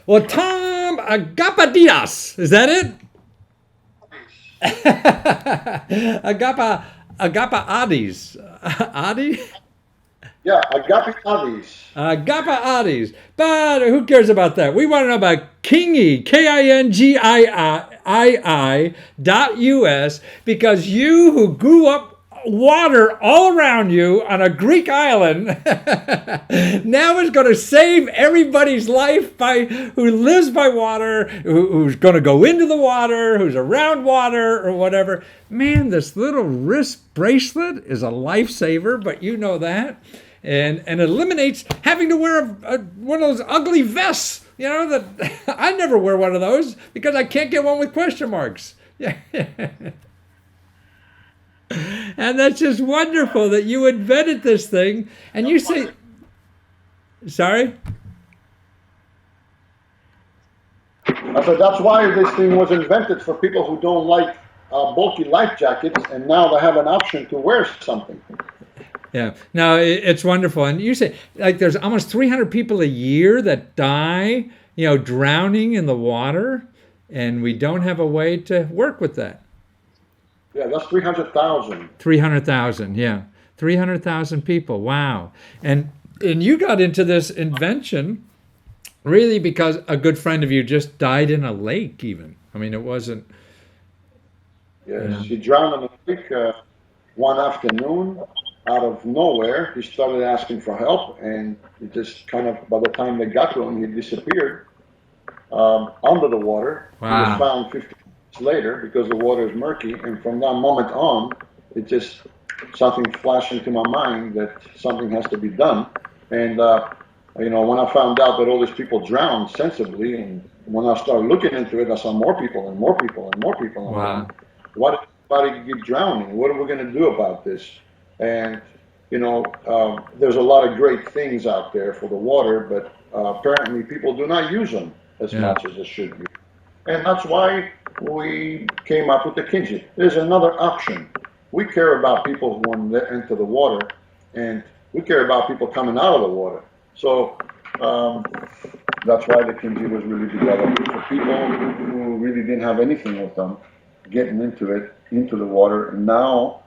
Well, Tom Agapadias, is that it? Agapa Agapa Adis. Adi? Yeah, agape avis. Agapa Adis. But who cares about that? We want to know about Kingi, Kingii dot US, because you who grew up water all around you on a Greek island now is going to save everybody's life by who lives by water, who's going to go into the water, who's around water or whatever. Man, this little wrist bracelet is a lifesaver, but you know that. And eliminates having to wear one of those ugly vests. You know that I never wear one of those because I can't get one with question marks. Yeah. And that's just wonderful that you invented this thing. And you say, sorry? I said that's why this thing was invented for people who don't like bulky life jackets, and now they have an option to wear something. Yeah. No, it's wonderful. And you say, like, there's almost 300 people a year that die, drowning in the water, and we don't have a way to work with that. Yeah, that's 300,000. 300,000, yeah. 300,000 people. Wow. And you got into this invention really because a good friend of you just died in a lake even. I mean, it wasn't. Yes, he drowned in the lake one afternoon out of nowhere. He started asking for help, and it just kind of, by the time they got to him, he disappeared under the water. He was Wow. found 50 minutes later because the water is murky, and from that moment on, it just, something flashed into my mind that something has to be done. And, when I found out that all these people drowned sensibly, and when I started looking into it, I saw more people and more people and more people. And Wow. why did everybody keep drowning? What are we going to do about this? And, there's a lot of great things out there for the water, but apparently people do not use them as Yeah. much as it should be. And that's why we came up with the Kinji. There's another option. We care about people who enter the water, and we care about people coming out of the water. So that's why the Kinji was really developed for people who really didn't have anything with them, getting into the water. And now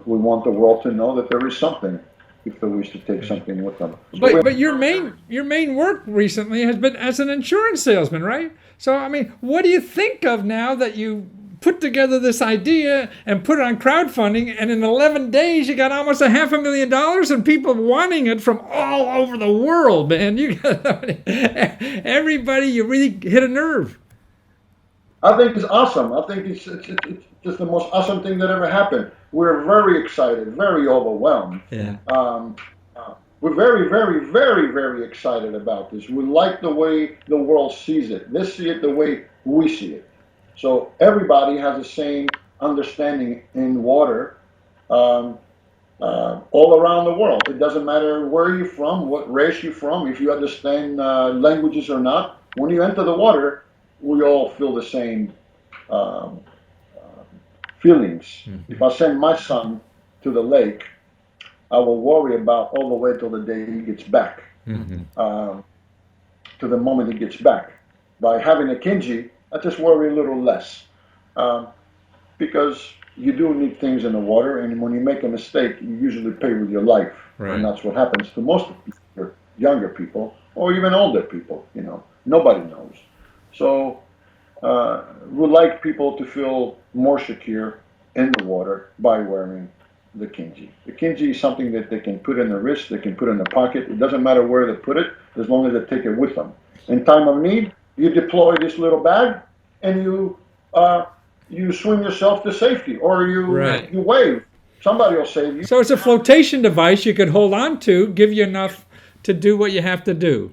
we want the world to know that there is something if they wish to take something with them. So But your main work recently has been as an insurance salesman, right? So I mean, what do you think of now that you put together this idea and put it on crowdfunding, and in 11 days you got almost $500,000 and people wanting it from all over the world, man. You got everybody. You really hit a nerve. I think it's awesome. I think it's just the most awesome thing that ever happened. We're very excited, very overwhelmed. Yeah. We're very, very, very, very excited about this. We like the way the world sees it. They see it the way we see it. So everybody has the same understanding in water all around the world. It doesn't matter where you're from, what race you're from, if you understand languages or not. When you enter the water, we all feel the same feelings. Mm-hmm. If I send my son to the lake, I will worry about all the way till the day he gets back, to the moment he gets back. By having a Kinji, I just worry a little less, because you do need things in the water, and when you make a mistake, you usually pay with your life, Right. and that's what happens to most younger people or even older people. Nobody knows. So we like people to feel more secure in the water by wearing the Kinji. The Kinji is something that they can put in their wrist, they can put in their pocket. It doesn't matter where they put it, as long as they take it with them. In time of need, you deploy this little bag, and you swim yourself to safety, or Right. you wave. Somebody will save you. So it's a flotation device you could hold on to, give you enough to do what you have to do.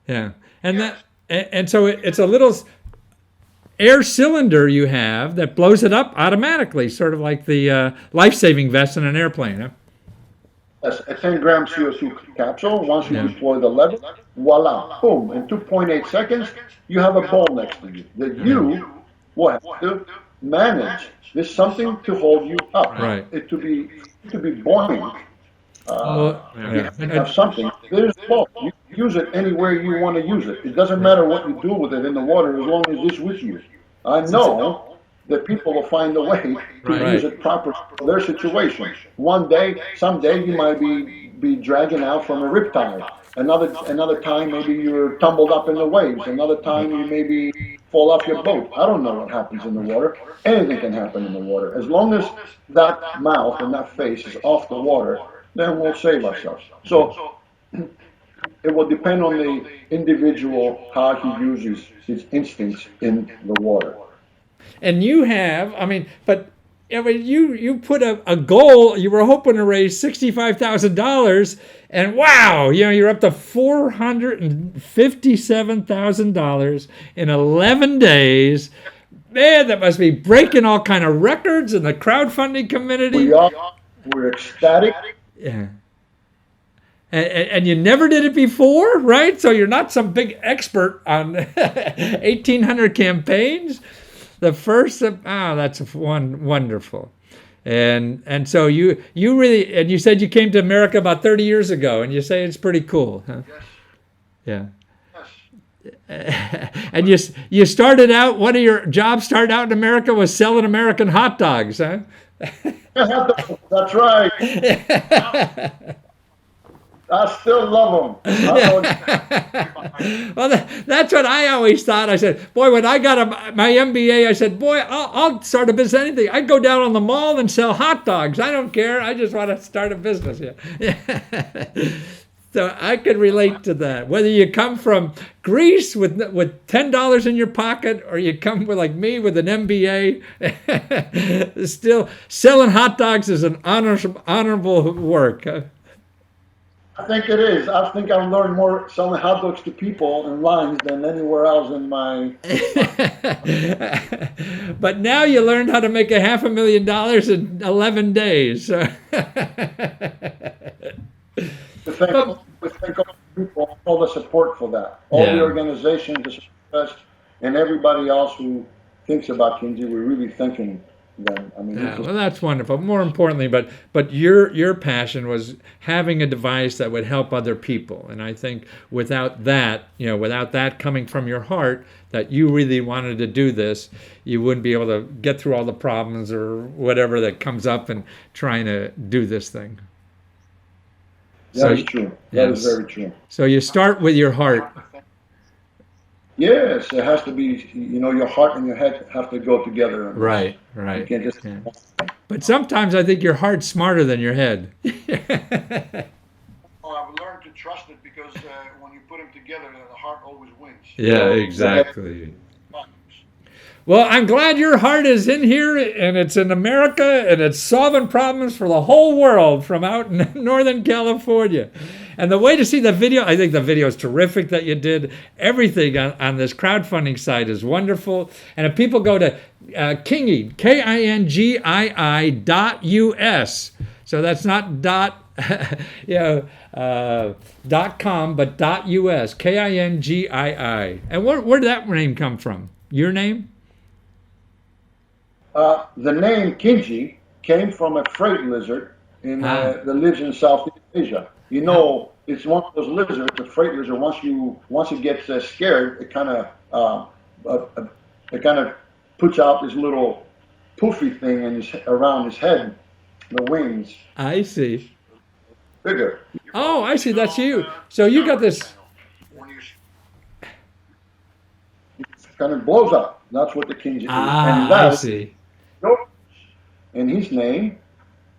Yeah, and so it's a little air cylinder you have that blows it up automatically, sort of like the life-saving vest in an airplane. Huh? That's a 10-gram CO2 capsule. Once you Yeah. deploy the lever, voila, boom! In 2.8 seconds, you have a ball next to you that you will have to manage. There's something to hold you up. Right. It to be buoyant. Well, You yeah. have to have something. There's a ball. You use it anywhere you want to use it. It doesn't matter what you do with it in the water as long as it's with you. I know that people will find a way to use it properly for their situation. One day, someday, you might be dragging out from a riptide. Another time, maybe you're tumbled up in the waves. Another time, you maybe fall off your boat. I don't know what happens in the water. Anything can happen in the water. As long as that mouth and that face is off the water, then we'll save ourselves. So it will depend on the individual how he uses his instincts in the water. And you have, but you put a goal. You were hoping to raise $65,000, and wow, you're up to $457,000 in 11 days. Man, that must be breaking all kind of records in the crowdfunding community. We're ecstatic. Yeah. And you never did it before, right? So you're not some big expert on 1,800 campaigns. The first, that's wonderful. And so you really, and you said you came to America about 30 years ago, and you say it's pretty cool, huh? Yes. Yeah. And you started out, one of your jobs started out in America was selling American hot dogs, huh? That's right. I still love them. Well, that's what I always thought. I said, boy, when I got my MBA, I said, boy, I'll start a business, anything. I'd go down on the mall and sell hot dogs. I don't care. I just want to start a business. Yeah. So I could relate to that. Whether you come from Greece with $10 in your pocket, or you come with, like me, with an MBA, still selling hot dogs is an honorable work. I think it is. I think I've learned more selling hot dogs to people in lines than anywhere else in my. But now you learned how to make $500,000 in 11 days. So. We thank all the people, all the support for that. All the organizations, the success, and everybody else who thinks about Kinsey, we're really thanking them. Well, that's wonderful. More importantly, but your passion was having a device that would help other people, and I think without that coming from your heart, that you really wanted to do this, you wouldn't be able to get through all the problems or whatever that comes up in trying to do this thing. That is true. That is very true. So you start with your heart. Yes, it has to be, your heart and your head have to go together. Right. You can't just... But sometimes I think your heart's smarter than your head. Well, I've learned to trust it because when you put them together, the heart always wins. Yeah, exactly. Well, I'm glad your heart is in here, and it's in America, and it's solving problems for the whole world from out in Northern California. And the way to see the video, I think the video is terrific that you did. Everything on this crowdfunding site is wonderful. And if people go to Kingii, KINGII.US, so that's not .com, but .us, KINGII. And where did that name come from? Your name? The name Kinsey came from a freight lizard that lives in Southeast Asia. It's one of those lizards, a freight lizard. Once it gets scared, it kind of puts out this little poofy thing around his head, the wings. I see. Bigger. Oh, I see. That's you. So you got this. It kind of blows up. That's what the Kinsey is. I see. And his name,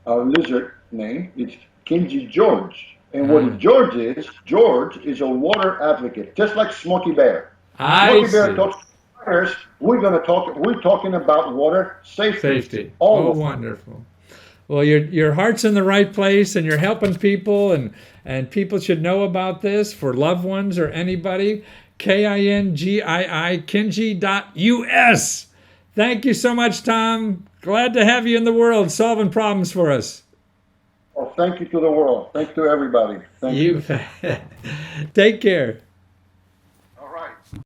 our lizard name, it's Kinsey George. And what George is a water advocate, just like Smokey Bear. Smokey Bear talks to bears. We're talking about water safety. Wonderful. Well, your heart's in the right place, and you're helping people, and people should know about this for loved ones or anybody. KINGII, Kingii.us. Thank you so much, Tom. Glad to have you in the world solving problems for us. Well, thank you to the world. Thank you to everybody. Thank you. Take care.